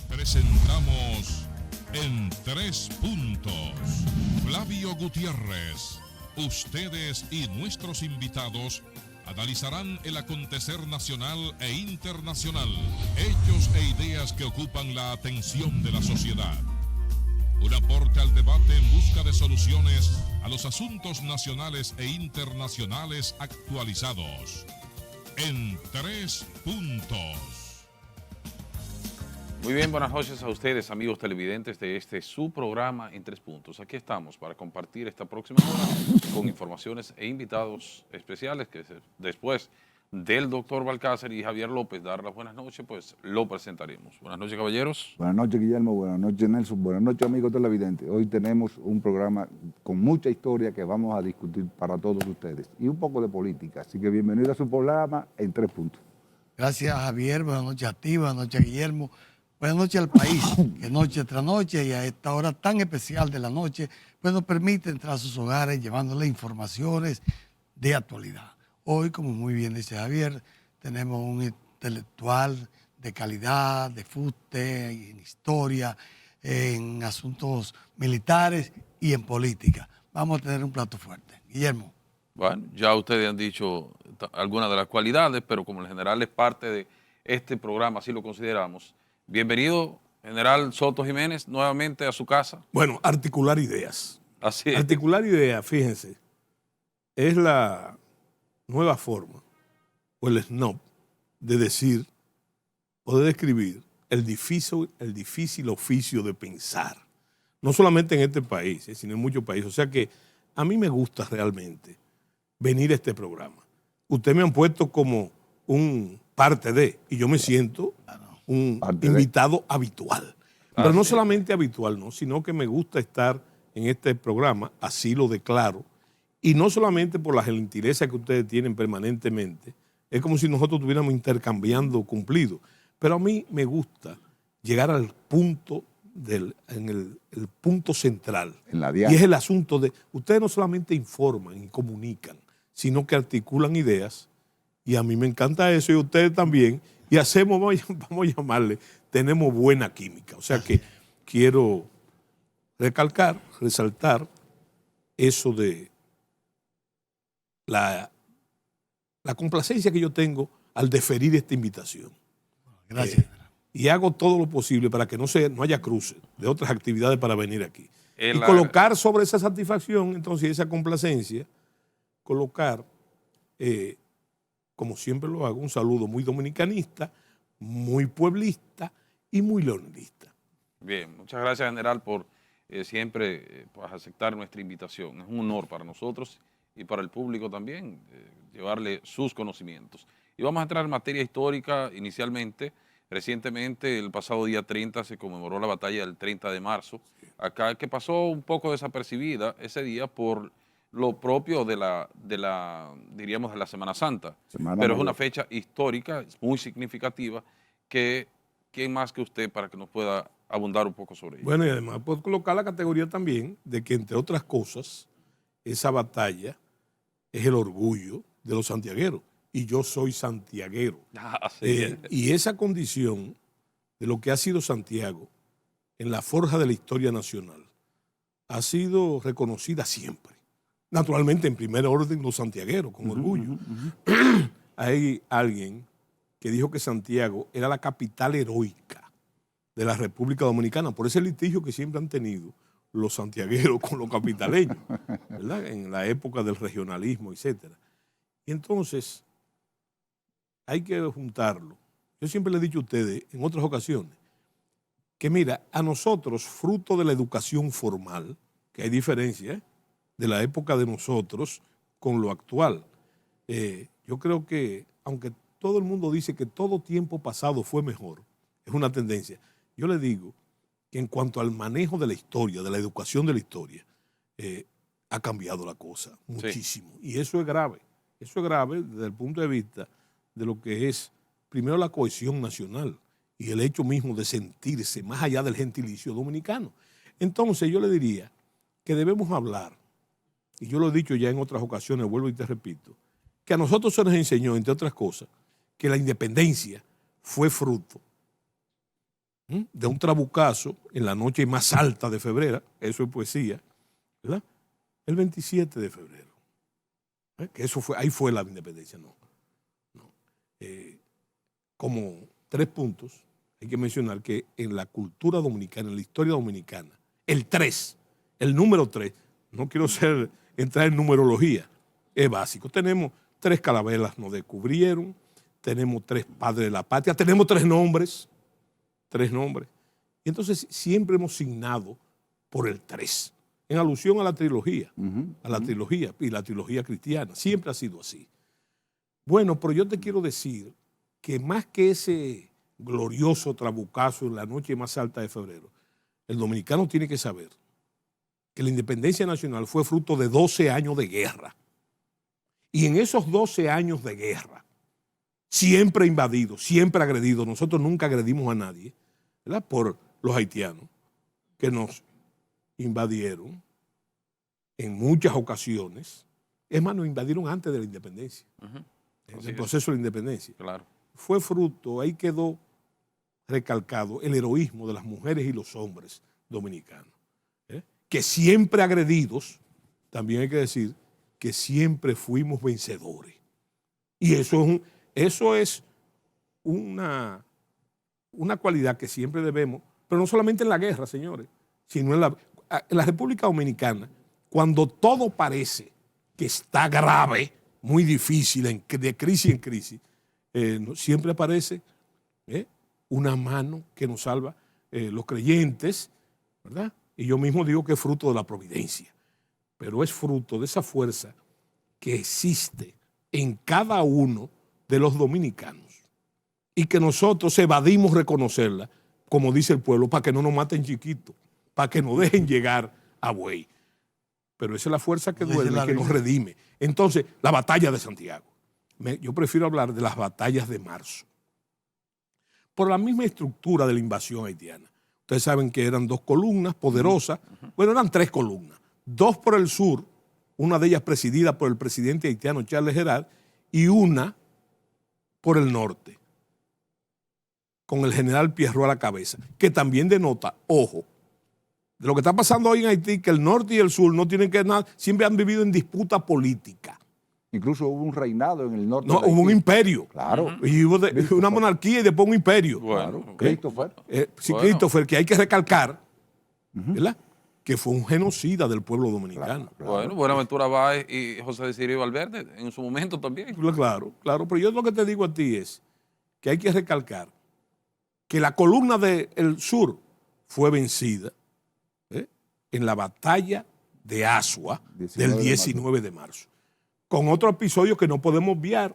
Presentamos En 3 Puntos. Flavio Gutiérrez. Ustedes y nuestros invitados analizarán el acontecer nacional e internacional, hechos e ideas que ocupan la atención de la sociedad. Un aporte al debate en busca de soluciones a los asuntos nacionales e internacionales actualizados. En 3 Puntos. Muy bien, buenas noches a ustedes, amigos televidentes de su programa En 3 Puntos. Aquí estamos para compartir esta próxima hora con informaciones e invitados especiales que después del doctor Balcácer y Javier López dar las buenas noches, pues lo presentaremos. Buenas noches, caballeros. Buenas noches, Guillermo. Buenas noches, Nelson. Buenas noches, amigos televidentes. Hoy tenemos un programa con mucha historia que vamos a discutir para todos ustedes y un poco de política. Así que bienvenido a su programa En 3 Puntos. Gracias, Javier. Buenas noches a ti, buenas noches a Guillermo. Buenas noches al país, que noche tras noche y a esta hora tan especial de la noche, pues nos permite entrar a sus hogares llevándole informaciones de actualidad. Hoy, como muy bien dice Javier, tenemos un intelectual de calidad, de fuste, en historia, en asuntos militares y en política. Vamos a tener un plato fuerte. Guillermo. Bueno, ya ustedes han dicho algunas de las cualidades, pero como en general es parte de este programa, así lo consideramos. Bienvenido, General Soto Jiménez, nuevamente a su casa. Bueno, articular ideas. Así es. Articular ideas, fíjense, es la nueva forma o el snob de decir o de describir el difícil oficio de pensar. No solamente en este país, sino en muchos países. O sea que a mí me gusta realmente venir a este programa. Ustedes me han puesto como un parte de, y yo me siento un invitado habitual. Pero no solamente habitual, no, sino que me gusta estar en este programa, así lo declaro, y no solamente por la gentileza que ustedes tienen permanentemente, es como si nosotros estuviéramos intercambiando cumplido, pero a mí me gusta llegar al punto, el punto central, y es el asunto de, ustedes no solamente informan y comunican, sino que articulan ideas, y a mí me encanta eso, y ustedes también, y hacemos, vamos a llamarle, tenemos buena química. O sea que quiero resaltar eso de la complacencia que yo tengo al deferir esta invitación. Gracias. Y hago todo lo posible para que no haya cruce de otras actividades para venir aquí. Y colocar sobre esa satisfacción, entonces, esa complacencia, colocar... como siempre lo hago, un saludo muy dominicanista, muy pueblista y muy leonelista. Bien, muchas gracias, General, por siempre pues, aceptar nuestra invitación. Es un honor para nosotros y para el público también llevarle sus conocimientos. Y vamos a entrar en materia histórica inicialmente. Recientemente, el pasado día 30, se conmemoró la batalla del 30 de marzo, acá que pasó un poco desapercibida ese día por lo propio diríamos, de la Semana Santa. Pero es una fecha histórica, muy significativa, que ¿quién más que usted para que nos pueda abundar un poco sobre ella? Bueno, y además puedo colocar la categoría también de que, entre otras cosas, esa batalla es el orgullo de los santiagueros. Y yo soy santiaguero. Y esa condición de lo que ha sido Santiago en la forja de la historia nacional ha sido reconocida siempre. Naturalmente, en primer orden, los santiagueros, con orgullo. Hay alguien que dijo que Santiago era la capital heroica de la República Dominicana, por ese litigio que siempre han tenido los santiagueros con los capitaleños, ¿verdad? En la época del regionalismo, etc. Y entonces, hay que juntarlo. Yo siempre le he dicho a ustedes, en otras ocasiones, que mira, a nosotros, fruto de la educación formal, que hay diferencia, de la época de nosotros con lo actual. Yo creo que, aunque todo el mundo dice que todo tiempo pasado fue mejor, es una tendencia. Yo le digo que en cuanto al manejo de la historia, de la educación de la historia, ha cambiado la cosa muchísimo. Sí. Y eso es grave. Eso es grave desde el punto de vista de lo que es, primero, la cohesión nacional y el hecho mismo de sentirse más allá del gentilicio dominicano. Entonces, yo le diría que debemos hablar, y yo lo he dicho ya en otras ocasiones, vuelvo y te repito, que a nosotros se nos enseñó, entre otras cosas, que la independencia fue fruto de un trabucazo en la noche más alta de febrero, eso es poesía, ¿verdad? El 27 de febrero. Que eso fue, ahí fue la independencia, no. Como 3 puntos, hay que mencionar que en la cultura dominicana, en la historia dominicana, el 3, el número 3, no quiero entrar en numerología, es básico. Tenemos 3 carabelas nos descubrieron, tenemos 3 padres de la patria, tenemos 3 nombres. 3 nombres. Y entonces siempre hemos signado por el 3, en alusión a la trilogía, y la trilogía cristiana. Siempre ha sido así. Bueno, pero yo te quiero decir que más que ese glorioso trabucazo en la noche más alta de febrero, el dominicano tiene que saber que la independencia nacional fue fruto de 12 años de guerra. Y en esos 12 años de guerra, siempre invadidos, siempre agredidos, nosotros nunca agredimos a nadie, ¿verdad? Por los haitianos, que nos invadieron en muchas ocasiones. Es más, nos invadieron antes de la independencia, en el proceso de la independencia. Claro. Fue fruto, ahí quedó recalcado el heroísmo de las mujeres y los hombres dominicanos, que siempre agredidos, también hay que decir que siempre fuimos vencedores. Y eso es una cualidad que siempre debemos, pero no solamente en la guerra, señores, sino en la República Dominicana, cuando todo parece que está grave, muy difícil, de crisis en crisis, siempre aparece una mano que nos salva, los creyentes, ¿verdad? Y yo mismo digo que es fruto de la providencia, pero es fruto de esa fuerza que existe en cada uno de los dominicanos y que nosotros evadimos reconocerla, como dice el pueblo, para que no nos maten chiquitos, para que nos dejen llegar a buey. Pero esa es la fuerza que duele y que nos redime. Entonces, la batalla de Santiago. Yo prefiero hablar de las batallas de marzo. Por la misma estructura de la invasión haitiana. Ustedes saben que eran 2 columnas poderosas. Bueno, eran 3 columnas. 2 por el sur, una de ellas presidida por el presidente haitiano Charles Gerard, y una por el norte, con el general Pierrot a la cabeza, que también denota, ojo, de lo que está pasando hoy en Haití, que el norte y el sur no tienen que nada, siempre han vivido en disputa política. Incluso hubo un reinado en el norte. No, hubo un imperio. Claro. Y hubo una monarquía y después un imperio. Bueno, claro. Christopher. Sí, bueno. Christopher, que hay que recalcar, ¿verdad? Que fue un genocida del pueblo dominicano. Claro. Bueno, Buenaventura Báez y José Desirio Valverde en su momento también. Claro, pero yo lo que te digo a ti es que hay que recalcar que la columna del sur fue vencida en la batalla de Asua del 19 de marzo. Con otro episodio que no podemos obviar,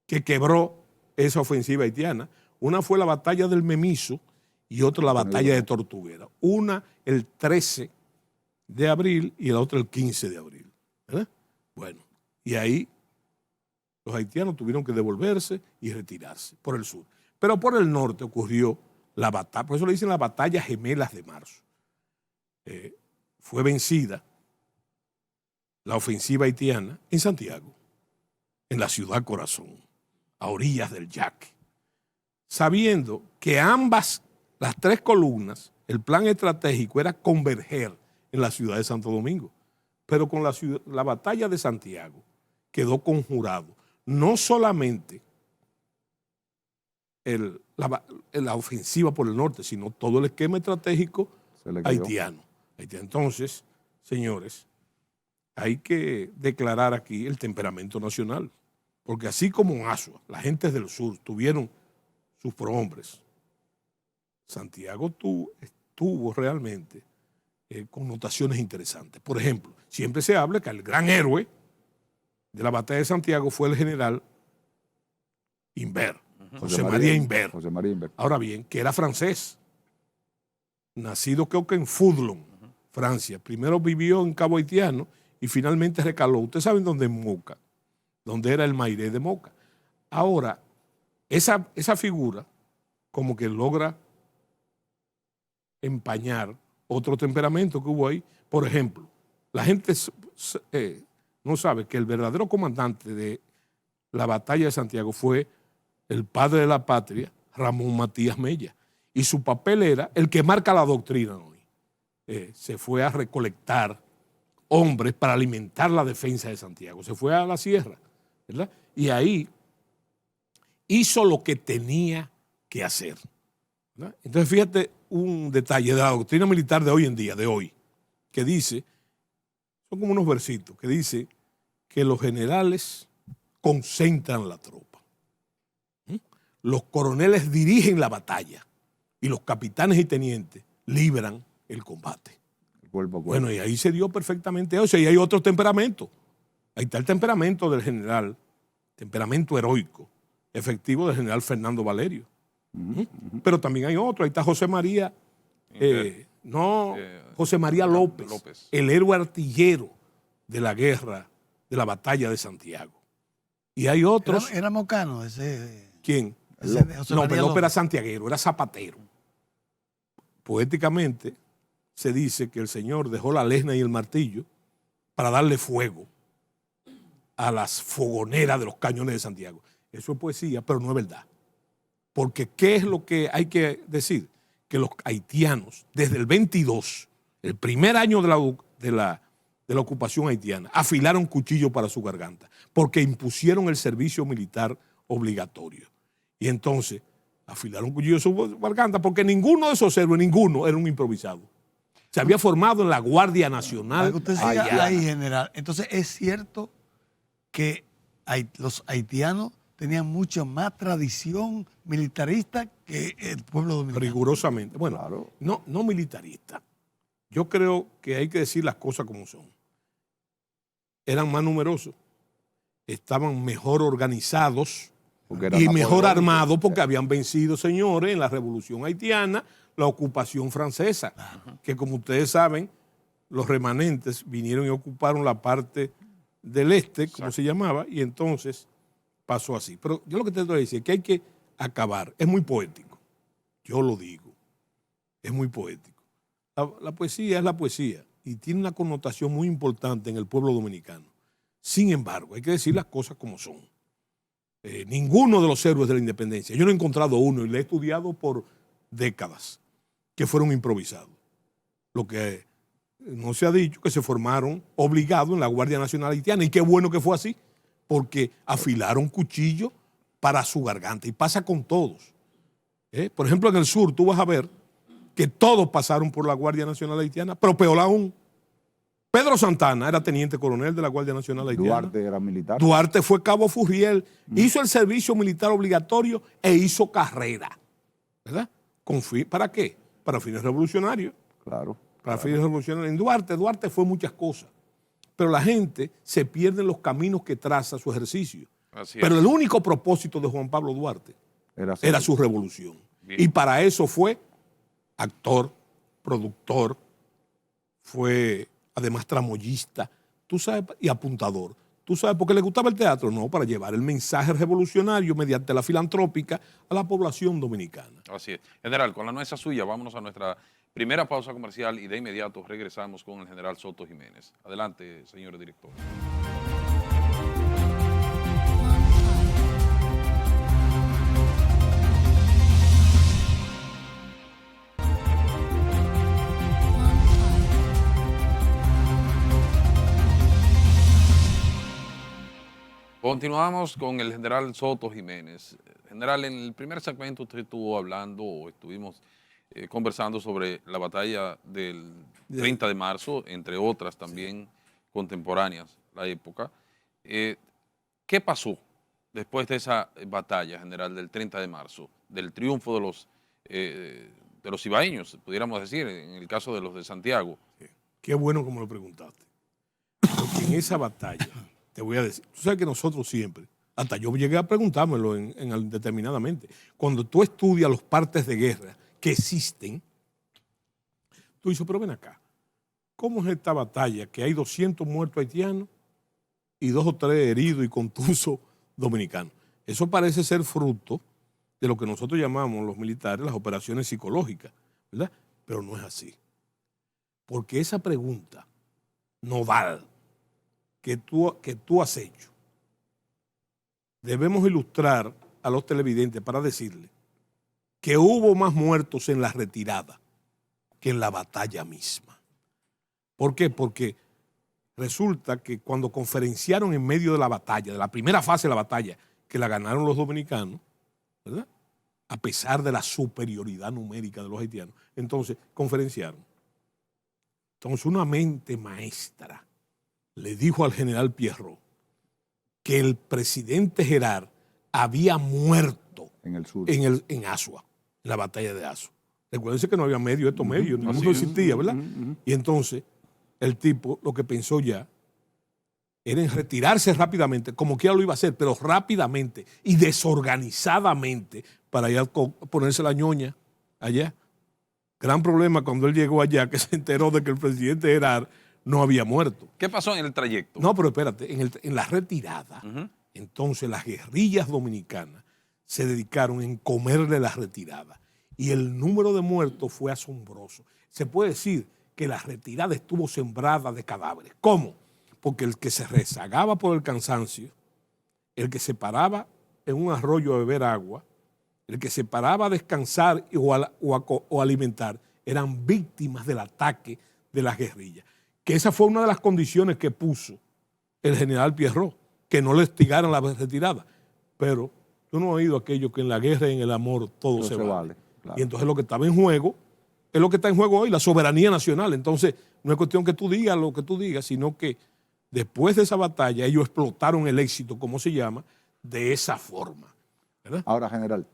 que quebró esa ofensiva haitiana. Una fue la batalla del Memiso y otra la batalla de Tortuguera. Una el 13 de abril y la otra el 15 de abril. ¿Verdad? Bueno, y ahí los haitianos tuvieron que devolverse y retirarse por el sur. Pero por el norte ocurrió la batalla, por eso le dicen la batalla gemelas de marzo. Fue vencida la ofensiva haitiana en Santiago, en la ciudad corazón, a orillas del Yaque, sabiendo que ambas, las 3 columnas, el plan estratégico era converger en la ciudad de Santo Domingo, pero con la batalla de Santiago quedó conjurado no solamente la ofensiva por el norte, sino todo el esquema estratégico haitiano. Entonces, señores, hay que declarar aquí el temperamento nacional, porque así como en Asua, la gente del sur tuvieron sus prohombres, Santiago tuvo realmente connotaciones interesantes. Por ejemplo, siempre se habla que el gran héroe de la batalla de Santiago fue el general Imbert, José María Imbert. Ahora bien, que era francés, nacido creo que en Foudlon, Francia. Primero vivió en Cabo Haitiano y finalmente recaló. Ustedes saben dónde es Moca, donde era el Mairé de Moca. Ahora, esa figura como que logra empañar otro temperamento que hubo ahí. Por ejemplo, la gente no sabe que el verdadero comandante de la batalla de Santiago fue el padre de la patria, Ramón Matías Mella. Y su papel era el que marca la doctrina hoy. Se fue a recolectar hombres para alimentar la defensa de Santiago. Se fue a la sierra, ¿verdad? Y ahí hizo lo que tenía que hacer, ¿verdad? Entonces fíjate un detalle de la doctrina militar de hoy en día, de hoy, que dice, son como unos versitos, que dice que los generales concentran la tropa. Los coroneles dirigen la batalla y los capitanes y tenientes libran el combate. Cuerpo a cuerpo. Bueno, y ahí se dio perfectamente eso. Y hay otro temperamento. Ahí está el temperamento del general, temperamento heroico, efectivo del general Fernando Valerio. Pero también hay otro. Ahí está José María, José María López, el héroe artillero de la guerra, de la batalla de Santiago. Y hay otros. Era mocano ese. ¿Quién? No, pero López era santiaguero, era zapatero. Poéticamente se dice que el Señor dejó la lesna y el martillo para darle fuego a las fogoneras de los cañones de Santiago. Eso es poesía, pero no es verdad. Porque ¿qué es lo que hay que decir? Que los haitianos, desde el 22, el primer año de la ocupación haitiana, afilaron cuchillos para su garganta, porque impusieron el servicio militar obligatorio. Y entonces afilaron cuchillos en su garganta, porque ninguno de esos héroes, ninguno, era un improvisado. Se había formado en la Guardia Nacional. Usted siga ahí, general. Entonces, es cierto que los haitianos tenían mucho más tradición militarista que el pueblo dominicano. Rigurosamente. Bueno, claro. No militarista. Yo creo que hay que decir las cosas como son. Eran más numerosos, estaban mejor organizados y mejor armados porque habían vencido, señores, en la Revolución Haitiana, la ocupación francesa, que como ustedes saben, los remanentes vinieron y ocuparon la parte del este, como se llamaba, y entonces pasó así. Pero yo lo que te voy a decir es que hay que acabar. Es muy poético, yo lo digo, es muy poético. La poesía es la poesía y tiene una connotación muy importante en el pueblo dominicano. Sin embargo, hay que decir las cosas como son. Ninguno de los héroes de la independencia, yo no he encontrado uno y lo he estudiado por décadas, que fueron improvisados. Lo que no se ha dicho que se formaron obligados en la Guardia Nacional Haitiana, y qué bueno que fue así, porque afilaron cuchillos para su garganta, y pasa con todos. Por ejemplo, en el sur tú vas a ver que todos pasaron por la Guardia Nacional Haitiana, pero peor aún, Pedro Santana era teniente coronel de la Guardia Nacional Haitiana. Duarte era militar. Duarte fue cabo Furriel, hizo el servicio militar obligatorio e hizo carrera, ¿verdad? ¿Para qué? Para fines revolucionarios. Claro. Para fines revolucionarios. En Duarte fue muchas cosas, pero la gente se pierde en los caminos que traza su ejercicio. Pero el único propósito de Juan Pablo Duarte era su revolución. Bien. Y para eso fue actor, productor, fue además tramoyista, tú sabes, y apuntador. ¿Tú sabes por qué le gustaba el teatro? No, para llevar el mensaje revolucionario mediante la filantrópica a la población dominicana. Así es. General, con la nuestra suya, vámonos a nuestra primera pausa comercial y de inmediato regresamos con el general Soto Jiménez. Adelante, señor director. Continuamos con el general Soto Jiménez. General, en el primer segmento usted estuvo hablando, o estuvimos conversando sobre la batalla del 30 de marzo, entre otras también contemporáneas, la época. ¿Qué pasó después de esa batalla, general, del 30 de marzo, del triunfo de los ibaeños, pudiéramos decir, en el caso de los de Santiago? Qué bueno como lo preguntaste. Porque en esa batalla... Te voy a decir, tú sabes que nosotros siempre, hasta yo llegué a preguntármelo determinadamente, cuando tú estudias los partes de guerra que existen, tú dices, pero ven acá, ¿cómo es esta batalla que hay 200 muertos haitianos y 2 o 3 heridos y contusos dominicanos? Eso parece ser fruto de lo que nosotros llamamos los militares las operaciones psicológicas, ¿verdad? Pero no es así. Porque esa pregunta nodal que tú has hecho, debemos ilustrar a los televidentes para decirles que hubo más muertos en la retirada que en la batalla misma. ¿Por qué? Porque resulta que cuando conferenciaron en medio de la batalla, de la primera fase de la batalla, que la ganaron los dominicanos, ¿verdad?, a pesar de la superioridad numérica de los haitianos, entonces conferenciaron. Entonces una mente maestra le dijo al general Pierrot que el presidente Gerard había muerto En el sur. en Asua, en la batalla de Asua. Recuérdense que no había medios, estos medios, ninguno existía, ¿verdad? Y entonces el tipo lo que pensó ya era en retirarse rápidamente, como quiera lo iba a hacer, pero rápidamente y desorganizadamente para ir a ponerse la ñoña allá. Gran problema cuando él llegó allá, que se enteró de que el presidente Gerard no había muerto. ¿Qué pasó en el trayecto? No, pero espérate, en la retirada, entonces las guerrillas dominicanas se dedicaron en comerle la retirada y el número de muertos fue asombroso. Se puede decir que la retirada estuvo sembrada de cadáveres. ¿Cómo? Porque el que se rezagaba por el cansancio, el que se paraba en un arroyo a beber agua, el que se paraba a descansar o alimentar, eran víctimas del ataque de las guerrillas. Que esa fue una de las condiciones que puso el general Pierrot, que no le estigaran la retirada. Pero tú no has oído aquello que en la guerra y en el amor todo se vale. Claro. Y entonces lo que estaba en juego es lo que está en juego hoy, la soberanía nacional. Entonces no es cuestión que tú digas lo que tú digas, sino que después de esa batalla ellos explotaron el éxito, como se llama, de esa forma, ¿verdad? Ahora, general,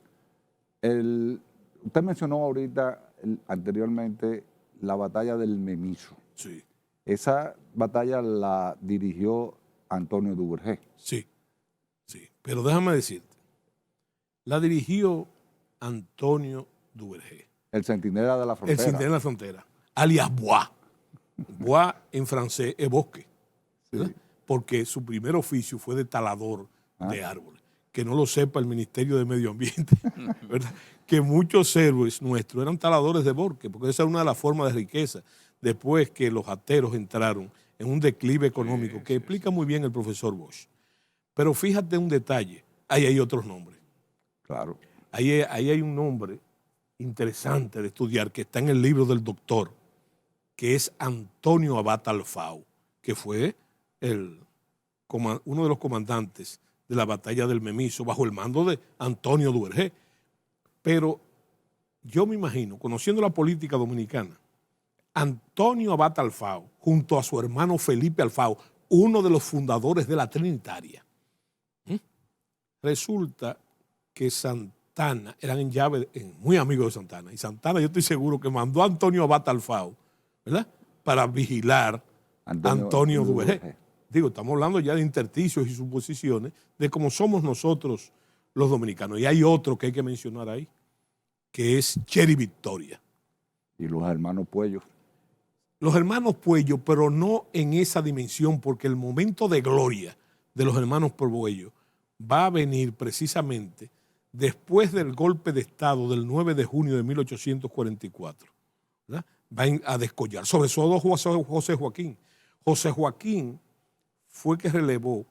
usted mencionó ahorita anteriormente la batalla del Memiso. Sí. Esa batalla la dirigió Antonio Duvergé. Sí, sí. Pero déjame decirte, la dirigió Antonio Duvergé. El centinela de la frontera. El centinela de la frontera, alias Bois. Bois en francés es bosque, ¿verdad? Sí. Porque su primer oficio fue de talador de árboles. Que no lo sepa el Ministerio de Medio Ambiente, ¿verdad? Que muchos héroes nuestros eran taladores de bosque, porque esa es una de las formas de riqueza. Después que los ateros entraron en un declive económico que explica muy bien el profesor Bosch. Pero fíjate un detalle, ahí hay otros nombres. Claro. Ahí hay un nombre interesante de estudiar que está en el libro del doctor, que es Antonio Abad Alfao, que fue uno de los comandantes de la batalla del Memiso bajo el mando de Antonio Duvergé. Pero yo me imagino, conociendo la política dominicana, Antonio Abad Alfao, junto a su hermano Felipe Alfao, uno de los fundadores de la Trinitaria, resulta que Santana, eran en llave, muy amigos de Santana, y Santana yo estoy seguro que mandó a Antonio Abad Alfao, ¿verdad?, para vigilar a Antonio Duvergé. Digo, estamos hablando ya de intersticios y suposiciones de cómo somos nosotros los dominicanos. Y hay otro que hay que mencionar ahí, que es Cheri Victoria. Y los hermanos Puello. Los hermanos Puello, pero no en esa dimensión, porque el momento de gloria de los hermanos Puello va a venir precisamente después del golpe de Estado del 9 de junio de 1844. ¿Verdad? Va a descollar, sobre todo José Joaquín. José Joaquín fue que relevó,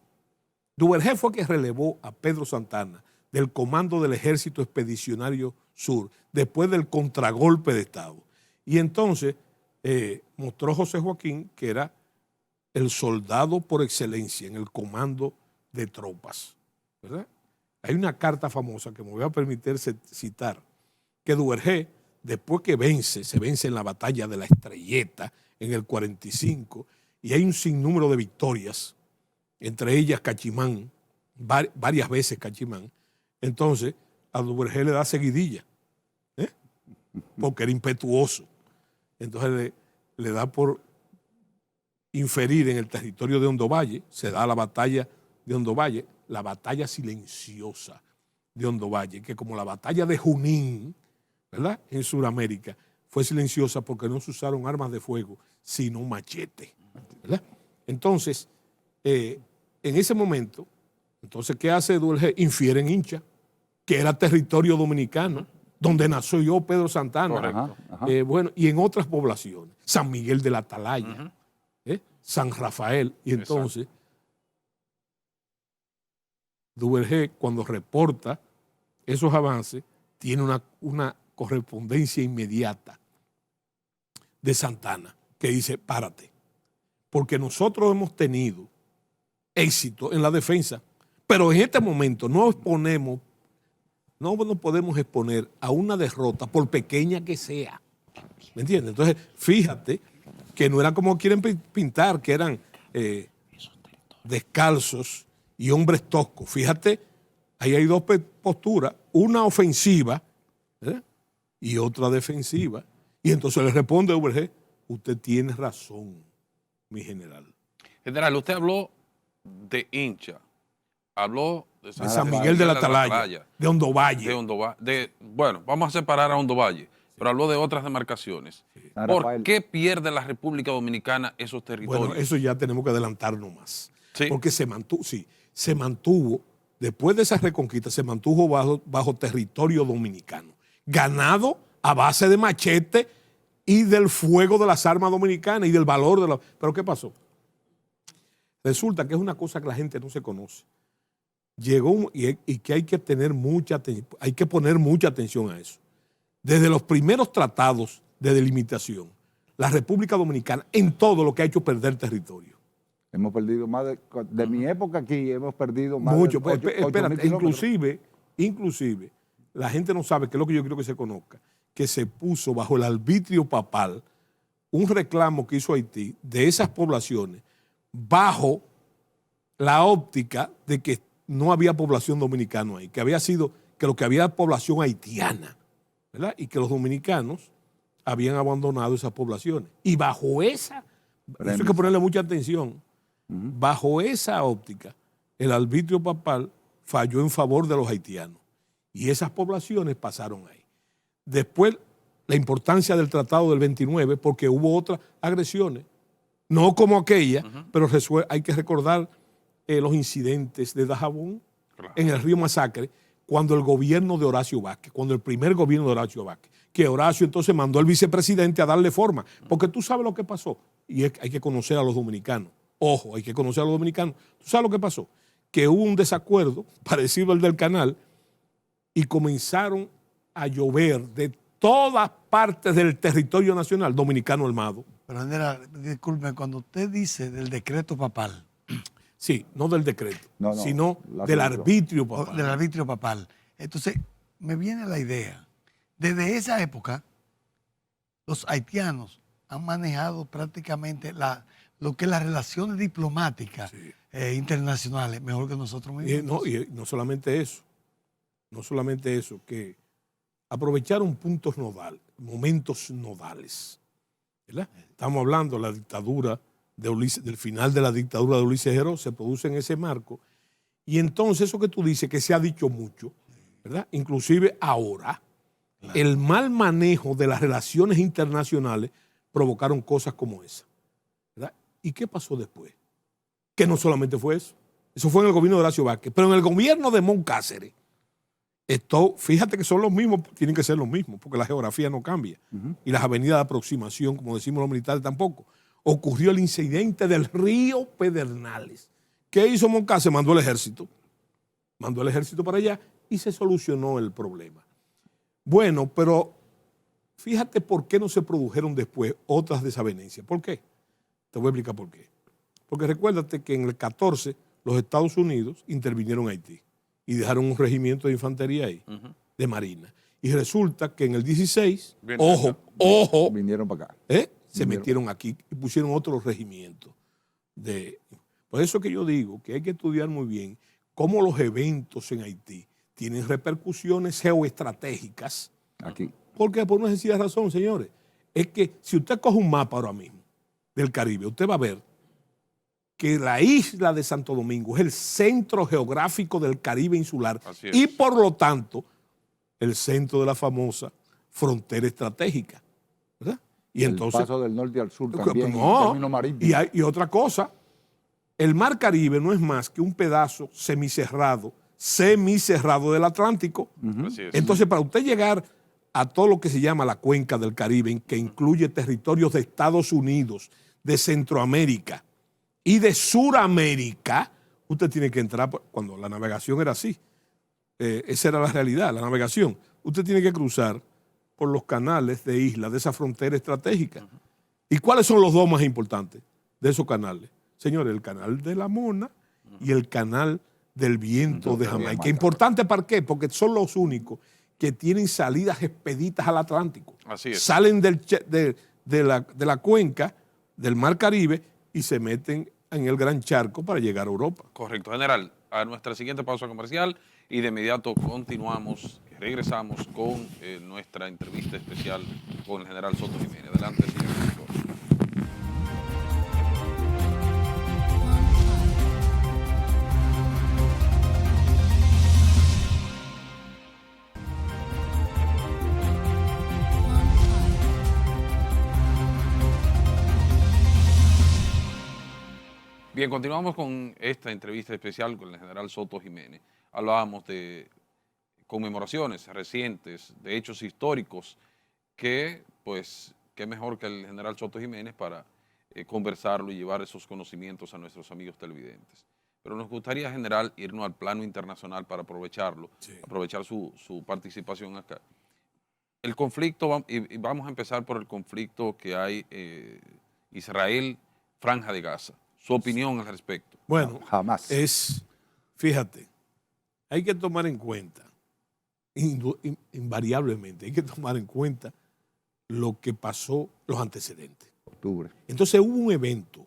Duvergé fue que relevó a Pedro Santana del comando del Ejército Expedicionario Sur después del contragolpe de Estado. Y entonces mostró José Joaquín que era el soldado por excelencia en el comando de tropas, ¿verdad? Hay una carta famosa que me voy a permitir citar, que Duvergé, después que se vence en la batalla de la Estrelleta en el 45, y hay un sinnúmero de victorias, entre ellas Cachimán, varias veces Cachimán. Entonces a Duvergé le da seguidilla, porque era impetuoso. Entonces le da por inferir en el territorio de Hondovalle, se da la batalla de Hondovalle, la batalla silenciosa de Hondovalle, que como la batalla de Junín, ¿verdad?, en Sudamérica, fue silenciosa porque no se usaron armas de fuego, sino machete, ¿verdad? Entonces, en ese momento, entonces, ¿qué hace Duvergé? Infiere en Hincha, que era territorio dominicano, donde nació Pedro Santana. Bueno, y en otras poblaciones, San Miguel de la Atalaya, San Rafael. Y entonces, Duvergé, cuando reporta esos avances tienen una correspondencia inmediata de Santana, que dice, párate, porque nosotros hemos tenido éxito en la defensa, pero en este momento no nos podemos exponer a una derrota, por pequeña que sea. ¿Me entiendes? Entonces, fíjate que no era como quieren pintar, que eran descalzos y hombres toscos. Fíjate, ahí hay dos posturas, una ofensiva y otra defensiva. Y entonces le responde a URG, usted tiene razón, mi general. General, usted habló de hincha, habló de San Miguel de la Atalaya, de Hondo Valle. Bueno, vamos a separar a Hondo Valle, pero habló de otras demarcaciones. ¿Por qué pierde la República Dominicana esos territorios? Bueno, eso ya tenemos que adelantarnos más. ¿Sí? Porque se mantuvo, después de esa reconquista, se mantuvo bajo territorio dominicano, ganado a base de machete y del fuego de las armas dominicanas y del valor de la... ¿Pero qué pasó? Resulta que es una cosa que la gente no se conoce. Llegó y que hay que poner mucha atención a eso. Desde los primeros tratados de delimitación, la República Dominicana en todo lo que ha hecho perder territorio. Hemos perdido más de mi época aquí, hemos perdido más mucho. de 8.000 Espérate, kilómetros. Inclusive, la gente no sabe, que es lo que yo quiero que se conozca, que se puso bajo el arbitrio papal un reclamo que hizo Haití de esas poblaciones bajo la óptica de que no había población dominicana ahí, que lo que había población haitiana, ¿verdad? Y que los dominicanos habían abandonado esas poblaciones. Y bajo eso hay que ponerle mucha atención. Bajo esa óptica, el arbitrio papal falló en favor de los haitianos. Y esas poblaciones pasaron ahí. Después, la importancia del Tratado del 29, porque hubo otras agresiones, no como aquella, pero hay que recordar los incidentes de Dajabón, en el río Masacre, cuando el gobierno de Horacio Vázquez, cuando el primer gobierno de Horacio Vázquez, que Horacio entonces mandó al vicepresidente a darle forma, porque tú sabes lo que pasó, y hay que conocer a los dominicanos. Ojo, hay que conocer a los dominicanos. ¿Tú sabes lo que pasó? Que hubo un desacuerdo parecido al del canal y comenzaron a llover de todas partes del territorio nacional dominicano armado. Pero, Andrea, disculpe, cuando usted dice del decreto papal. Sí, no del decreto, sino del arbitrio papal. Del arbitrio papal. Entonces, me viene la idea. Desde esa época, los haitianos han manejado prácticamente lo que es las relaciones diplomáticas internacionales mejor que nosotros mismos. Y no solamente eso, que aprovecharon puntos nodales, momentos nodales, ¿verdad? Estamos hablando de la dictadura del final de la dictadura de Ulises Heró, se produce en ese marco, y entonces eso que tú dices, que se ha dicho mucho, ¿verdad? Inclusive ahora, el mal manejo de las relaciones internacionales provocaron cosas como esa, ¿verdad? ¿Y qué pasó después? Que no solamente fue eso. Eso fue en el gobierno de Horacio Vázquez. Pero en el gobierno de Moncáceres, fíjate que son los mismos, tienen que ser los mismos, porque la geografía no cambia. Y las avenidas de aproximación, como decimos los militares, tampoco. Ocurrió el incidente del río Pedernales. ¿Qué hizo Moncáceres? Mandó el ejército para allá y se solucionó el problema. Bueno, pero fíjate por qué no se produjeron después otras desavenencias. ¿Por qué? Te voy a explicar por qué. Porque recuérdate que en el 14 los Estados Unidos intervinieron en Haití y dejaron un regimiento de infantería ahí, de marina. Y resulta que en el 16, ojo, vinieron para acá. Se metieron aquí y pusieron otro regimiento. Por eso que yo digo que hay que estudiar muy bien cómo los eventos en Haití tienen repercusiones geoestratégicas. Aquí. Porque por una sencilla razón, señores, es que si usted coge un mapa ahora mismo del Caribe, usted va a ver que la isla de Santo Domingo es el centro geográfico del Caribe insular y por lo tanto el centro de la famosa frontera estratégica, ¿verdad? Y entonces, el paso del norte al sur también, en términos marítimos. Y otra cosa, el mar Caribe no es más que un pedazo semicerrado del Atlántico. Entonces, para usted llegar a todo lo que se llama la cuenca del Caribe, que incluye territorios de Estados Unidos, de Centroamérica y de Suramérica, usted tiene que entrar, cuando la navegación era así, esa era la realidad, la navegación. Usted tiene que cruzar por los canales de islas, de esa frontera estratégica. ¿Y cuáles son los dos más importantes de esos canales? Señores, el canal de la Mona y el canal del Viento de Jamaica. ¿Importante para qué? Porque son los únicos que tienen salidas expeditas al Atlántico. Así es. Salen de la cuenca del Mar Caribe y se meten en el Gran Charco para llegar a Europa. Correcto, general. A nuestra siguiente pausa comercial y de inmediato continuamos, regresamos con nuestra entrevista especial con el general Soto Jiménez. Adelante, señor director. Bien, continuamos con esta entrevista especial con el general Soto Jiménez. Hablábamos de conmemoraciones recientes, de hechos históricos, que, pues, qué mejor que el general Soto Jiménez para conversarlo y llevar esos conocimientos a nuestros amigos televidentes. Pero nos gustaría, general, irnos al plano internacional para aprovecharlo, sí, aprovechar su participación acá. El conflicto, y vamos a empezar por el conflicto que hay Israel-Franja de Gaza. Su opinión al respecto. Bueno, jamás. Fíjate, hay que tomar en cuenta, invariablemente, hay que tomar en cuenta lo que pasó, los antecedentes. Octubre. Entonces hubo un evento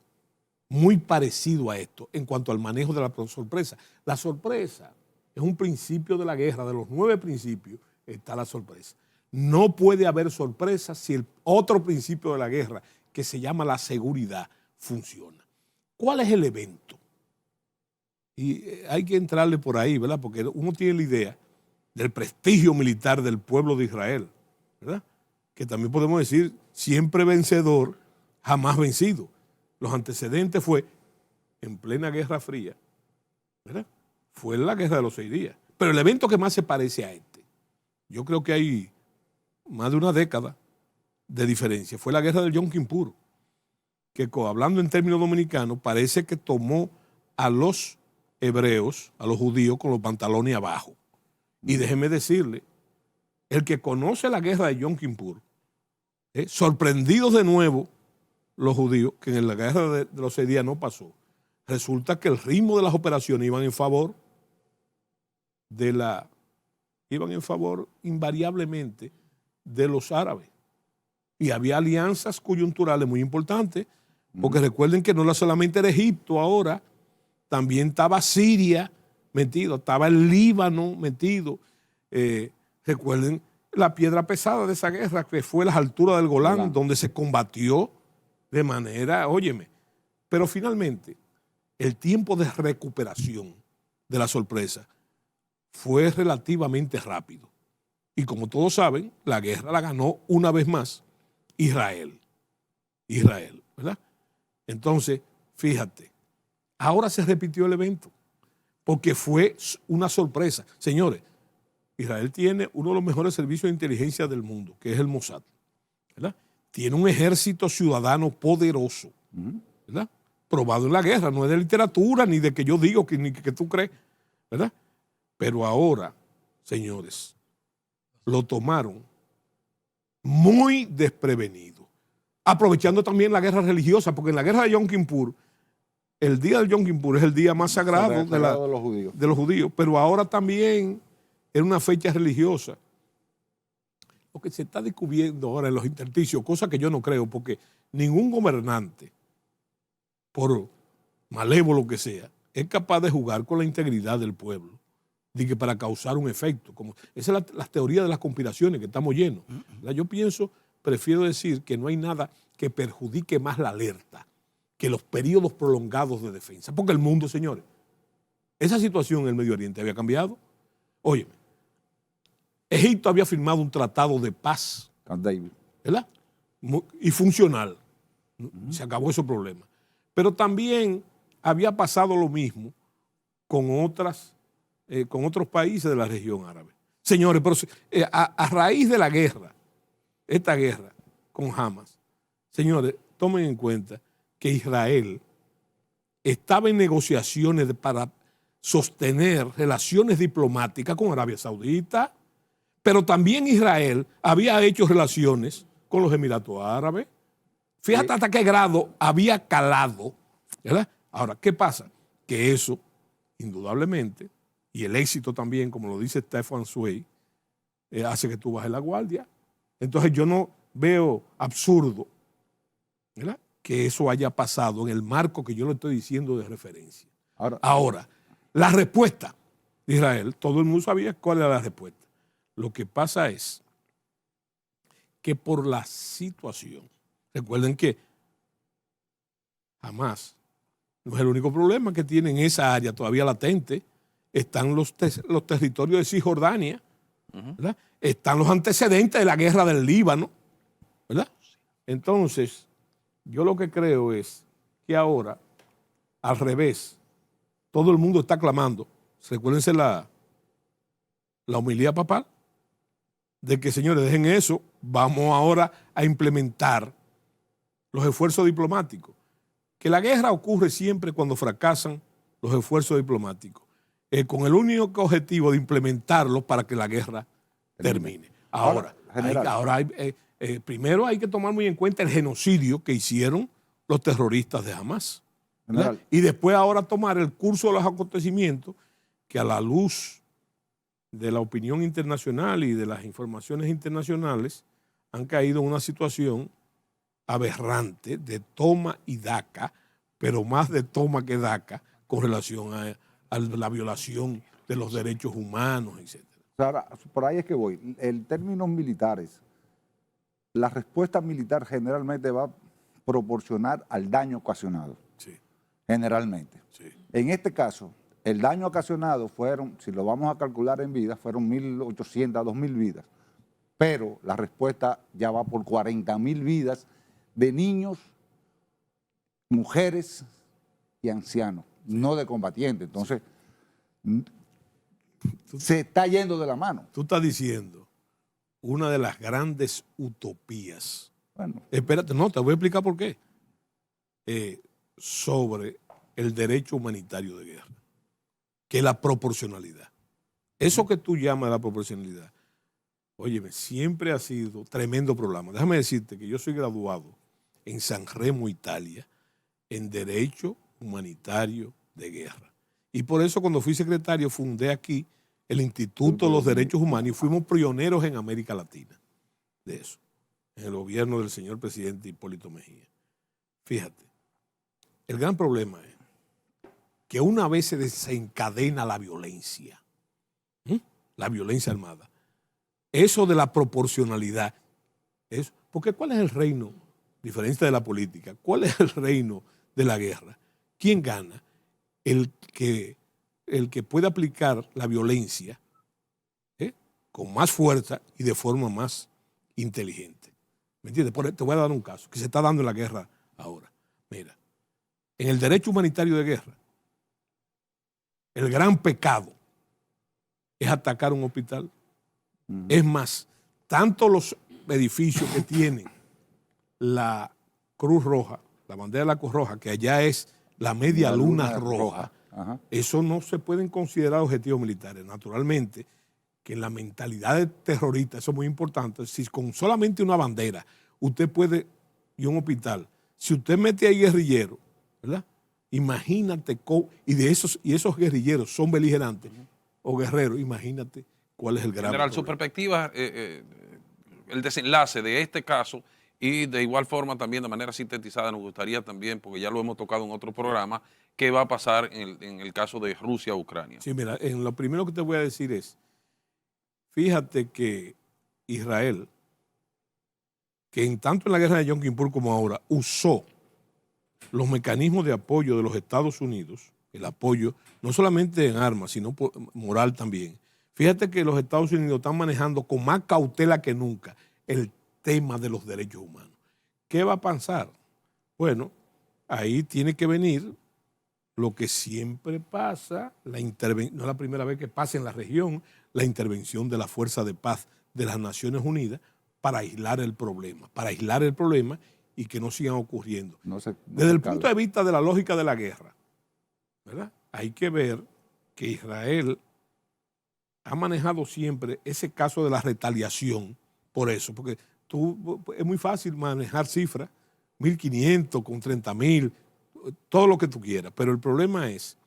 muy parecido a esto en cuanto al manejo de la sorpresa. La sorpresa es un principio de la guerra, de los 9 principios está la sorpresa. No puede haber sorpresa si el otro principio de la guerra, que se llama la seguridad, funciona. ¿Cuál es el evento? Y hay que entrarle por ahí, ¿verdad? Porque uno tiene la idea del prestigio militar del pueblo de Israel, ¿verdad? Que también podemos decir, siempre vencedor, jamás vencido. Los antecedentes fue en plena Guerra Fría, ¿verdad? Fue la Guerra de los 6 días. Pero el evento que más se parece a este, yo creo que hay más de una década de diferencia, fue la Guerra del Yom Kippur, que hablando en términos dominicanos, parece que tomó a los hebreos, a los judíos, con los pantalones abajo. Y déjeme decirle, el que conoce la guerra de Yom Kippur, sorprendidos de nuevo los judíos, que en la guerra de los 6 días no pasó, resulta que el ritmo de las operaciones iban en favor invariablemente de los árabes. Y había alianzas coyunturales muy importantes, porque recuerden que no solamente era Egipto ahora, también estaba Siria metido, estaba el Líbano metido. Recuerden la piedra pesada de esa guerra, que fue las alturas del Golán, donde se combatió de manera, óyeme, pero finalmente el tiempo de recuperación de la sorpresa fue relativamente rápido. Y como todos saben, la guerra la ganó una vez más Israel, ¿verdad? Entonces, fíjate, ahora se repitió el evento, porque fue una sorpresa. Señores, Israel tiene uno de los mejores servicios de inteligencia del mundo, que es el Mossad, ¿verdad? Tiene un ejército ciudadano poderoso, ¿verdad? Probado en la guerra, no es de literatura, ni de que yo digo, ni que tú crees, ¿verdad? Pero ahora, señores, lo tomaron muy desprevenido, aprovechando también la guerra religiosa, porque en la guerra de Yom Kippur, el día del Yom Kippur es el día más sagrado de los judíos, pero ahora también es una fecha religiosa. Lo que se está descubriendo ahora en los intersticios, cosa que yo no creo, porque ningún gobernante, por malévolo que sea, es capaz de jugar con la integridad del pueblo, de que para causar un efecto. Esa es la teoría de las conspiraciones que estamos llenos. Yo prefiero decir que no hay nada que perjudique más la alerta que los periodos prolongados de defensa. Porque el mundo, señores, esa situación en el Medio Oriente había cambiado. Óyeme, Egipto había firmado un tratado de paz, ¿verdad? Y funcional. Se acabó ese problema. Pero también había pasado lo mismo con otros países de la región árabe. Señores, pero a raíz de la guerra, esta guerra con Hamas, señores, tomen en cuenta que Israel estaba en negociaciones para sostener relaciones diplomáticas con Arabia Saudita, pero también Israel había hecho relaciones con los Emiratos Árabes. Fíjate hasta qué grado había calado, ¿verdad? Ahora, ¿qué pasa? Que eso, indudablemente, y el éxito también, como lo dice Stefan Zweig, hace que tú bajes la guardia. Entonces yo no veo absurdo, ¿verdad?, que eso haya pasado en el marco que yo le estoy diciendo de referencia. Ahora, la respuesta de Israel, todo el mundo sabía cuál era la respuesta. Lo que pasa es que por la situación, recuerden que Hamás no es el único problema que tiene en esa área todavía latente. Están los territorios de Cisjordania, ¿verdad? Están los antecedentes de la guerra del Líbano, ¿verdad? Entonces, yo lo que creo es que ahora, al revés, todo el mundo está clamando. Recuérdense la homilía papal, de que, señores, dejen eso, vamos ahora a implementar los esfuerzos diplomáticos. Que la guerra ocurre siempre cuando fracasan los esfuerzos diplomáticos, con el único objetivo de implementarlos para que la guerra termine. Ahora, primero hay que tomar muy en cuenta el genocidio que hicieron los terroristas de Hamás. Y después ahora tomar el curso de los acontecimientos que, a la luz de la opinión internacional y de las informaciones internacionales, han caído en una situación aberrante de toma y daca, pero más de toma que daca con relación a la violación de los derechos humanos, etc. Ahora, por ahí es que voy. En términos militares, la respuesta militar generalmente va a proporcionar al daño ocasionado. Sí. Generalmente. Sí. En este caso, el daño ocasionado fueron, si lo vamos a calcular en vidas, fueron 1.800 a 2.000 vidas. Pero la respuesta ya va por 40.000 vidas de niños, mujeres y ancianos, no de combatientes. Entonces, se está yendo de la mano. Tú estás diciendo una de las grandes utopías. Bueno. Espérate, no, te voy a explicar por qué. Sobre el derecho humanitario de guerra, que es la proporcionalidad. Eso que tú llamas la proporcionalidad, óyeme, siempre ha sido tremendo problema. Déjame decirte que yo soy graduado en San Remo, Italia, en Derecho Humanitario de Guerra. Y por eso, cuando fui secretario, fundé aquí el Instituto de los Derechos Humanos y fuimos pioneros en América Latina de eso, en el gobierno del señor presidente Hipólito Mejía. Fíjate, el gran problema es que una vez se desencadena la violencia armada, eso de la proporcionalidad, porque ¿cuál es el reino, diferencia de la política, cuál es el reino de la guerra? ¿Quién gana? El que puede aplicar la violencia con más fuerza y de forma más inteligente. ¿Me entiendes? Te voy a dar un caso que se está dando en la guerra ahora. Mira, en el derecho humanitario de guerra, el gran pecado es atacar un hospital. Es más, tanto los edificios que tienen la Cruz Roja, la bandera de la Cruz Roja, que allá es la media luna roja, eso no se pueden considerar objetivos militares. Naturalmente, que en la mentalidad de terrorista, eso es muy importante, si con solamente una bandera usted puede, y un hospital, si usted mete ahí guerrilleros, ¿verdad? Imagínate, y esos guerrilleros son beligerantes o guerreros, imagínate cuál es el gran General, problema. su perspectiva, el desenlace de este caso, y de igual forma también de manera sintetizada nos gustaría también, porque ya lo hemos tocado en otro programa, qué va a pasar en el caso de Rusia-Ucrania. Sí, mira, lo primero que te voy a decir es, fíjate que Israel, que en tanto en la guerra de Yom Kippur como ahora, usó los mecanismos de apoyo de los Estados Unidos, el apoyo no solamente en armas, sino moral también. Fíjate que los Estados Unidos están manejando con más cautela que nunca el tema de los derechos humanos. ¿Qué va a pasar? Bueno, ahí tiene que venir lo que siempre pasa, no es la primera vez que pasa en la región, la intervención de la Fuerza de Paz de las Naciones Unidas para aislar el problema y que no sigan ocurriendo. Desde el punto de vista de la lógica de la guerra, ¿verdad? Hay que ver que Israel ha manejado siempre ese caso de la retaliación por eso, porque es muy fácil manejar cifras, 1.500 con 30.000, todo lo que tú quieras, pero el problema es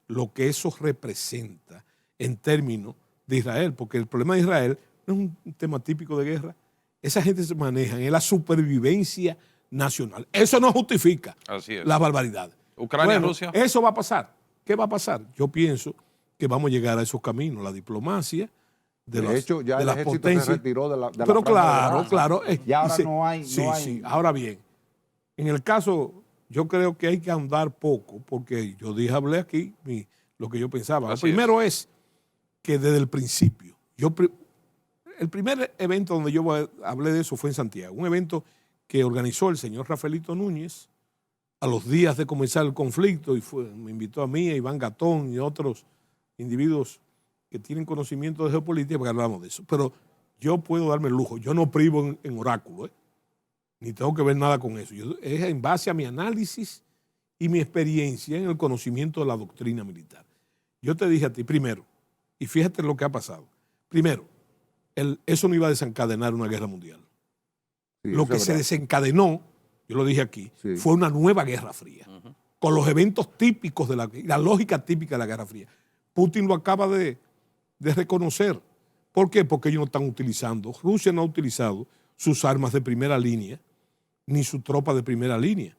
lo que eso representa en términos de Israel, porque el problema de Israel no es un tema típico de guerra. Esa gente se maneja en la supervivencia nacional. Eso no justifica las barbaridades. Ucrania, Rusia. Eso va a pasar. ¿Qué va a pasar? Yo pienso que vamos a llegar a esos caminos, la diplomacia de hecho, ya el ejército potencias. se retiró de la Pero claro. Y ahora no hay. Sí. Ahora bien, en el caso, yo creo que hay que ahondar poco, porque yo hablé aquí lo que yo pensaba. Lo primero es que desde el principio, el primer evento donde yo hablé de eso fue en Santiago, un evento que organizó el señor Rafaelito Núñez a los días de comenzar el conflicto y me invitó a mí, a Iván Gatón y a otros individuos que tienen conocimiento de geopolítica porque hablamos de eso. Pero yo puedo darme el lujo, yo no privo en oráculo, ni tengo que ver nada con eso. Es en base a mi análisis y mi experiencia en el conocimiento de la doctrina militar. Yo te dije a ti primero, y fíjate lo que ha pasado. Primero, eso no iba a desencadenar una guerra mundial. Sí, lo que se desencadenó, yo lo dije aquí, fue una nueva guerra fría, con los eventos típicos de la lógica típica de la guerra fría. Putin lo acaba de reconocer. ¿Por qué? Porque ellos no están utilizando, Rusia no ha utilizado sus armas de primera línea, ni su tropa de primera línea,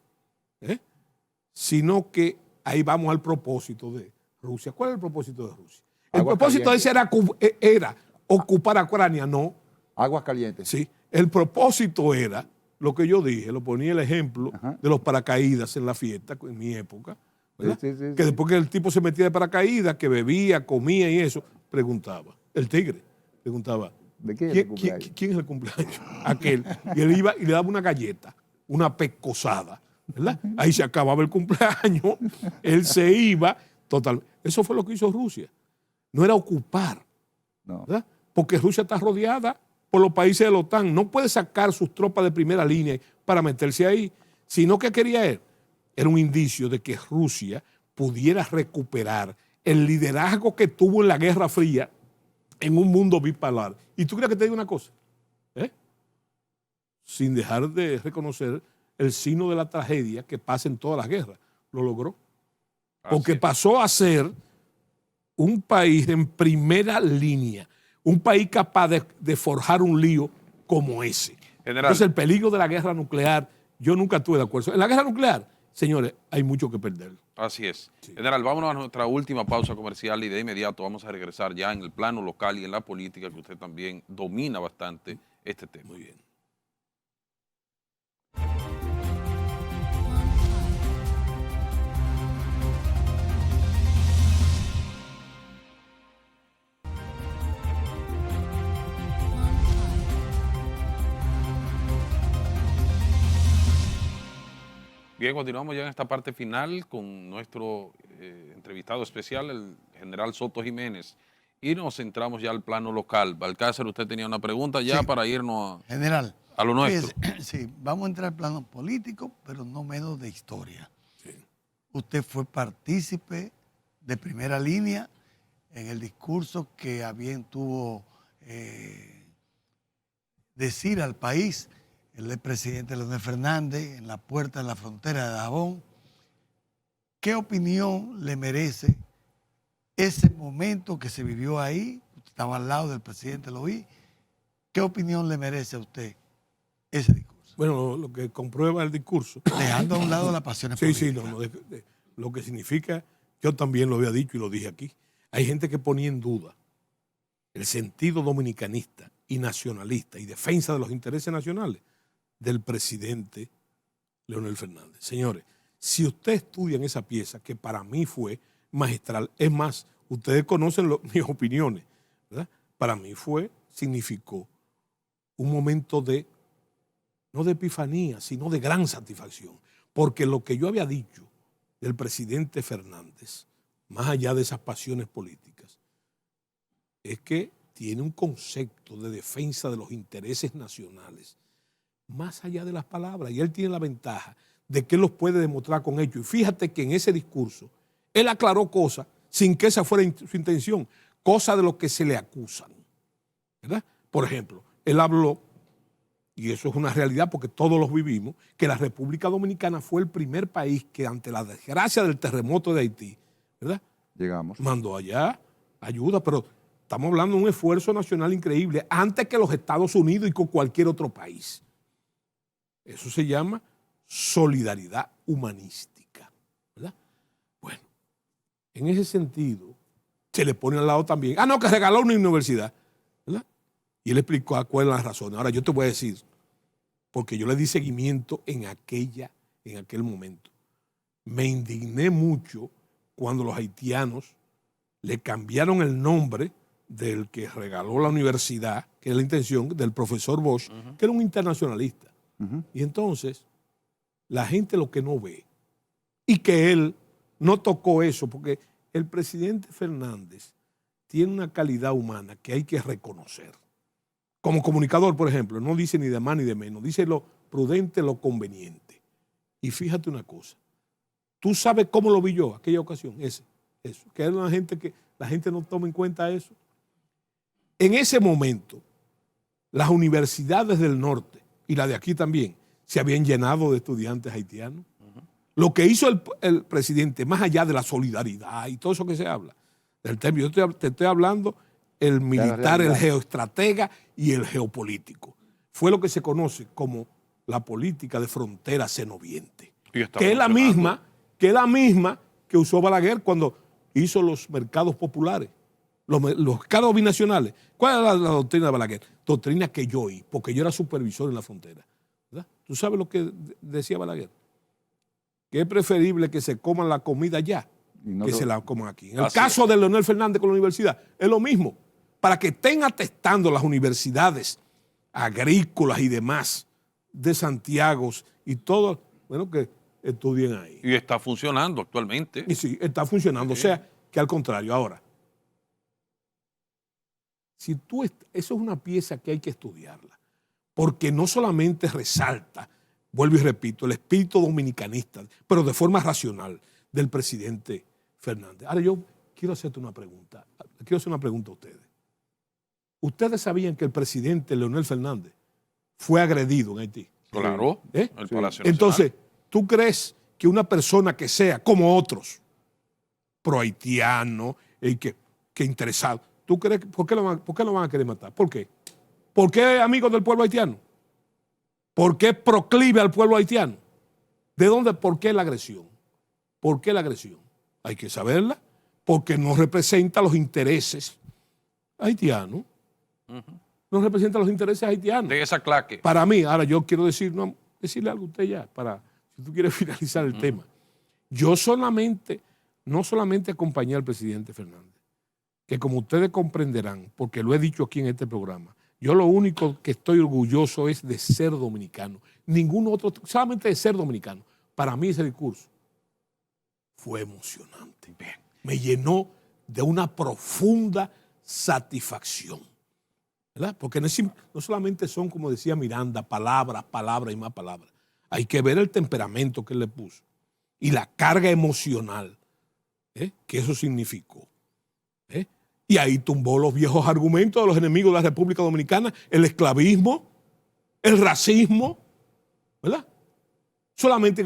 sino que ahí vamos al propósito de Rusia. ¿Cuál es el propósito de Rusia? El propósito de ese era ocupar a Ucrania, no. Aguas calientes. Sí. El propósito era, lo que yo dije, lo ponía el ejemplo de los paracaídas en la fiesta, en mi época, que después que el tipo se metía de paracaídas, que bebía, comía y eso, preguntaba, el tigre preguntaba, ¿de ¿quién es el cumpleaños? Aquel. Y él iba y le daba una galleta, una pescosada, ¿verdad? Ahí se acababa el cumpleaños, él se iba, total. Eso fue lo que hizo Rusia. No era ocupar, ¿verdad? Porque Rusia está rodeada por los países de la OTAN. No puede sacar sus tropas de primera línea para meterse ahí, sino que quería él. Era un indicio de que Rusia pudiera recuperar el liderazgo que tuvo en la Guerra Fría en un mundo bipolar. ¿Y tú crees que te digo una cosa? Sin dejar de reconocer el signo de la tragedia que pasa en todas las guerras. Lo logró. Porque pasó a ser un país en primera línea, un país capaz de forjar un lío como ese. General. Entonces el peligro de la guerra nuclear, yo nunca estuve de acuerdo. En la guerra nuclear, señores, hay mucho que perder. Así es. Sí. General, vámonos a nuestra última pausa comercial y de inmediato vamos a regresar ya en el plano local y en la política, que usted también domina bastante este tema. Muy bien. Bien, continuamos ya en esta parte final con nuestro entrevistado especial, el general Soto Jiménez, y nos centramos ya al plano local. Balcácer, usted tenía una pregunta ya para irnos a lo nuestro. Sí, vamos a entrar al plano político, pero no menos de historia. Sí. Usted fue partícipe de primera línea en el discurso que a bien tuvo decir al país el presidente Leonel Fernández en la puerta de la frontera de Dajabón. ¿Qué opinión le merece ese momento que se vivió ahí? Estaba al lado del presidente, lo vi. ¿Qué opinión le merece a usted ese discurso? Bueno, lo que comprueba el discurso. Dejando a un lado las pasiones políticas. Sí, lo que significa, yo también lo había dicho y lo dije aquí, hay gente que ponía en duda el sentido dominicanista y nacionalista y defensa de los intereses nacionales del presidente Leonel Fernández. Señores, si ustedes estudian esa pieza, que para mí fue magistral, es más, ustedes conocen mis opiniones, ¿verdad? Para mí significó un momento no de epifanía, sino de gran satisfacción, porque lo que yo había dicho del presidente Fernández, más allá de esas pasiones políticas, es que tiene un concepto de defensa de los intereses nacionales más allá de las palabras, y él tiene la ventaja de que él los puede demostrar con hechos. Y fíjate que en ese discurso él aclaró cosas sin que esa fuera su intención, cosa de lo que se le acusan, ¿verdad? Por ejemplo, él habló, y eso es una realidad porque todos los vivimos, que la República Dominicana fue el primer país que ante la desgracia del terremoto de Haití, ¿verdad? Llegamos. Mandó allá ayuda, pero estamos hablando de un esfuerzo nacional increíble, antes que los Estados Unidos y con cualquier otro país. Eso se llama solidaridad humanística, ¿verdad? Bueno, en ese sentido, se le pone al lado también, que regaló una universidad, ¿verdad? Y él explicó cuál es la razón. Ahora yo te voy a decir, porque yo le di seguimiento en aquel momento. Me indigné mucho cuando los haitianos le cambiaron el nombre del que regaló la universidad, que es la intención del profesor Bosch, que era un internacionalista. Y entonces, la gente lo que no ve, y que él no tocó eso, porque el presidente Fernández tiene una calidad humana que hay que reconocer. Como comunicador, por ejemplo, no dice ni de más ni de menos, dice lo prudente, lo conveniente. Y fíjate una cosa, tú sabes cómo lo vi yo aquella ocasión, eso, que era una gente que la gente no toma en cuenta eso. En ese momento, las universidades del norte y la de aquí también se habían llenado de estudiantes haitianos. Lo que hizo el presidente, más allá de la solidaridad y todo eso que se habla, del término, yo te estoy hablando el militar, el geoestratega y el geopolítico. Fue lo que se conoce como la política de frontera senoviente, que es la misma que usó Balaguer cuando hizo los mercados populares, los mercados binacionales. ¿Cuál era la doctrina de Balaguer? Doctrina que yo oí, porque yo era supervisor en la frontera, ¿verdad? ¿Tú sabes lo que decía Balaguer? Que es preferible que se coman la comida allá que se la coman aquí. En el caso de Leonel Fernández con la universidad, es lo mismo. Para que estén atestando las universidades agrícolas y demás de Santiago y todo, bueno, que estudien ahí. Y está funcionando actualmente. Y sí, está funcionando. Sí. O sea, que al contrario. Ahora, eso es una pieza que hay que estudiarla, porque no solamente resalta, vuelvo y repito, el espíritu dominicanista, pero de forma racional del presidente Fernández. Ahora yo quiero hacerte una pregunta. Quiero hacer una pregunta a ustedes. ¿Ustedes sabían que el presidente Leonel Fernández fue agredido en Haití? Claro. El Palacio Nacional. Entonces, ¿tú crees que una persona que sea como otros, pro-haitiano, que interesado, ¿tú crees, por qué lo van a querer matar? ¿Por qué? ¿Por qué es amigo del pueblo haitiano? ¿Por qué proclive al pueblo haitiano? ¿De dónde? ¿Por qué la agresión? ¿Por qué la agresión? Hay que saberla, porque no representa los intereses haitianos. No representa los intereses haitianos. De esa claque. Para mí, ahora yo quiero decirle algo a usted ya, si tú quieres finalizar el tema. Yo no solamente acompañé al presidente Fernández, que como ustedes comprenderán, porque lo he dicho aquí en este programa, yo lo único que estoy orgulloso es de ser dominicano. Ningún otro, solamente de ser dominicano. Para mí ese discurso fue emocionante. Me llenó de una profunda satisfacción, ¿verdad? Porque no solamente son, como decía Miranda, palabras y más palabras. Hay que ver el temperamento que él le puso y la carga emocional que eso significó. Y ahí tumbó los viejos argumentos de los enemigos de la República Dominicana, el esclavismo, el racismo, ¿verdad? Solamente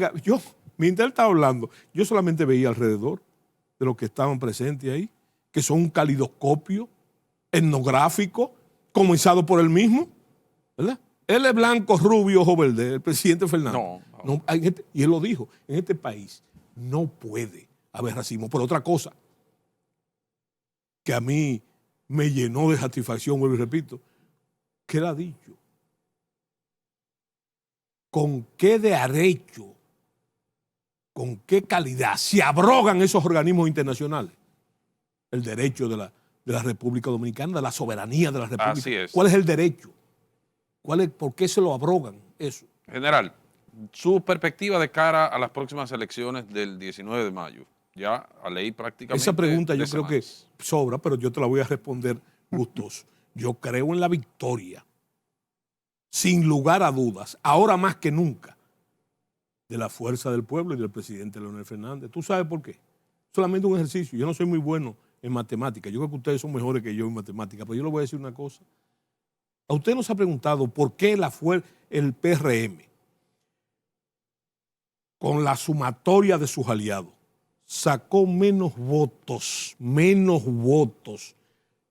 mientras él estaba hablando, yo solamente veía alrededor de los que estaban presentes ahí, que son un calidoscopio etnográfico, comenzado por él mismo, ¿verdad? Él es blanco, rubio, ojo verde, el presidente Fernández. No, y él lo dijo, en este país no puede haber racismo. Por otra cosa, que a mí me llenó de satisfacción, vuelvo y repito, ¿qué le ha dicho? ¿Con qué derecho, con qué calidad se abrogan esos organismos internacionales? El derecho de la República Dominicana, de la soberanía de la República. Así es. ¿Cuál es el derecho? ¿Por qué se lo abrogan eso? General, su perspectiva de cara a las próximas elecciones del 19 de mayo. Ya a ley prácticamente. Esa pregunta yo creo que sobra, pero yo te la voy a responder gustoso. Yo creo en la victoria, sin lugar a dudas, ahora más que nunca, de la fuerza del pueblo y del presidente Leonel Fernández. ¿Tú sabes por qué? solamente un ejercicio. Yo no soy muy bueno en matemáticas. Yo creo que ustedes son mejores que yo en matemáticas, pero yo les voy a decir una cosa. ¿A usted nos ha preguntado por qué el PRM, con la sumatoria de sus aliados, sacó menos votos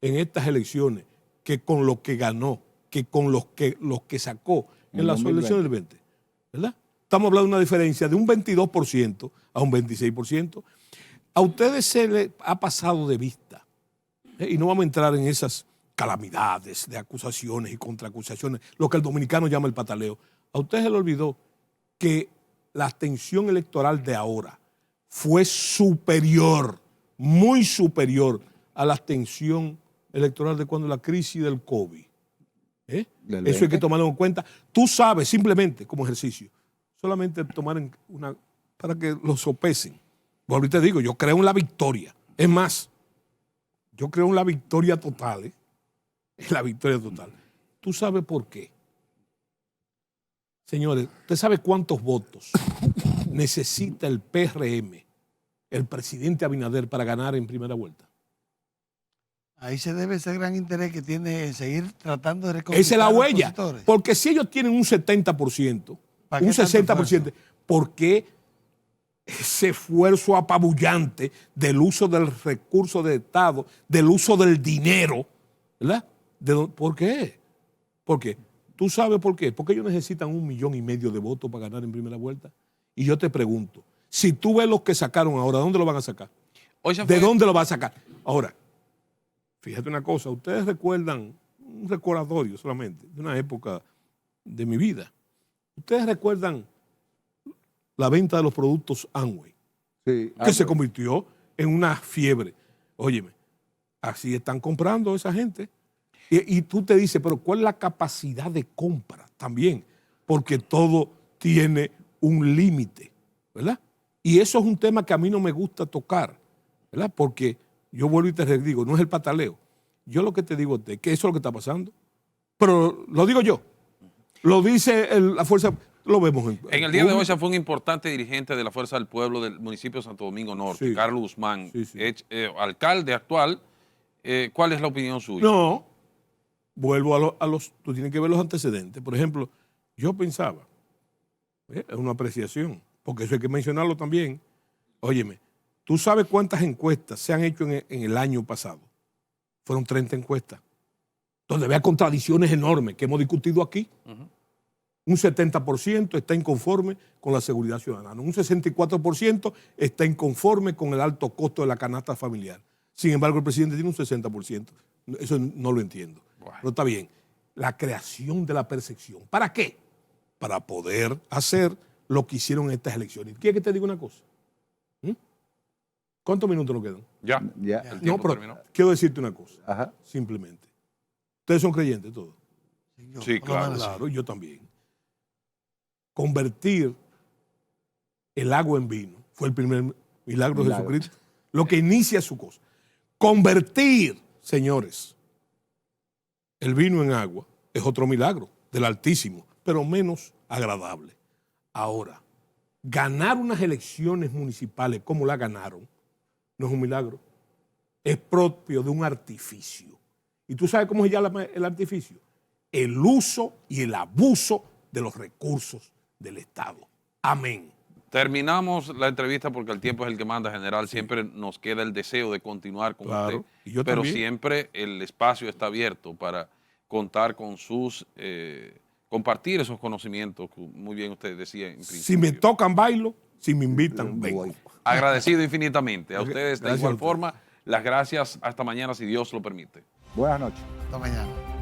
en estas elecciones que con lo que ganó, que con los que sacó en las elecciones del 20? ¿Verdad? Estamos hablando de una diferencia de un 22% a un 26%. A ustedes se les ha pasado de vista, y no vamos a entrar en esas calamidades de acusaciones y contraacusaciones, lo que el dominicano llama el pataleo. A ustedes se les olvidó que la abstención electoral de ahora fue superior, muy superior a la abstención electoral de cuando la crisis del COVID. Eso hay que tomarlo en cuenta. Tú sabes, simplemente como ejercicio, solamente tomar para que lo sopesen. Pues ahorita digo, yo creo en la victoria. Es más, yo creo en la victoria total. En la victoria total. ¿Tú sabes por qué? Señores, ¿usted sabe cuántos votos necesita el PRM, el presidente Abinader, para ganar en primera vuelta? Ahí se debe ese gran interés que tiene en seguir tratando de reconquistar. Esa es la huella. Opositores. Porque si ellos tienen un 70%, un 60%, ¿por qué ese esfuerzo apabullante del uso del recurso de Estado, del uso del dinero, ¿verdad? ¿Por qué? ¿Por qué? ¿Tú sabes por qué? Porque ellos necesitan 1,5 millones de votos para ganar en primera vuelta. Y yo te pregunto, si tú ves los que sacaron ahora, ¿de dónde lo van a sacar? ¿De dónde lo van a sacar? Ahora, fíjate una cosa, ustedes recuerdan, un recordatorio solamente, de una época de mi vida. Ustedes recuerdan la venta de los productos Amway, sí, que se convirtió en una fiebre. Óyeme, así están comprando esa gente. Y tú te dices, pero ¿cuál es la capacidad de compra? También, porque todo tiene un límite, ¿verdad? Y eso es un tema que a mí no me gusta tocar, ¿verdad? Porque yo vuelvo y te digo, no es el pataleo. Yo lo que te digo es que eso es lo que está pasando. Pero lo digo yo. Lo dice la fuerza, lo vemos. En el día de hoy se fue un importante dirigente de la Fuerza del Pueblo del municipio de Santo Domingo Norte, Sí. Carlos Guzmán, Sí, sí. Alcalde actual. ¿Cuál es la opinión suya? No, vuelvo a los, tú tienes que ver los antecedentes. Por ejemplo, yo pensaba, es una apreciación, porque eso hay que mencionarlo también. Óyeme, ¿tú sabes cuántas encuestas se han hecho en el año pasado? Fueron 30 encuestas, donde había contradicciones enormes que hemos discutido aquí. Un 70% está inconforme con la seguridad ciudadana, un 64% está inconforme con el alto costo de la canasta familiar. Sin embargo, el presidente tiene un 60%. Eso no lo entiendo. Bueno. Pero está bien. La creación de la percepción. ¿Para qué? Para poder hacer lo que hicieron en estas elecciones. ¿Quieres que te diga una cosa? ¿Cuántos minutos nos quedan? Ya. Ya. No, pero quiero decirte una cosa. Ajá. Simplemente. ¿Ustedes son creyentes todos? Sí, claro. Claro, yo también. Convertir el agua en vino fue el primer milagro de Jesucristo. Lo que inicia su cosa. Convertir, señores, el vino en agua es otro milagro del Altísimo, pero menos agradable. Ahora, ganar unas elecciones municipales como la ganaron no es un milagro, es propio de un artificio. ¿Y tú sabes cómo se llama el artificio? El uso y el abuso de los recursos del Estado. Amén. Terminamos la entrevista porque el tiempo es el que manda, general. Siempre nos queda el deseo de continuar con usted. Y yo pero también. Siempre el espacio está abierto para contar con sus, compartir esos conocimientos que muy bien usted decía en principio. Si me tocan, bailo. Si me invitan, vengo. Agradecido infinitamente. A ustedes de Gracias igual a ustedes. forma. Las gracias. Hasta mañana, si Dios lo permite. Buenas noches. Hasta mañana.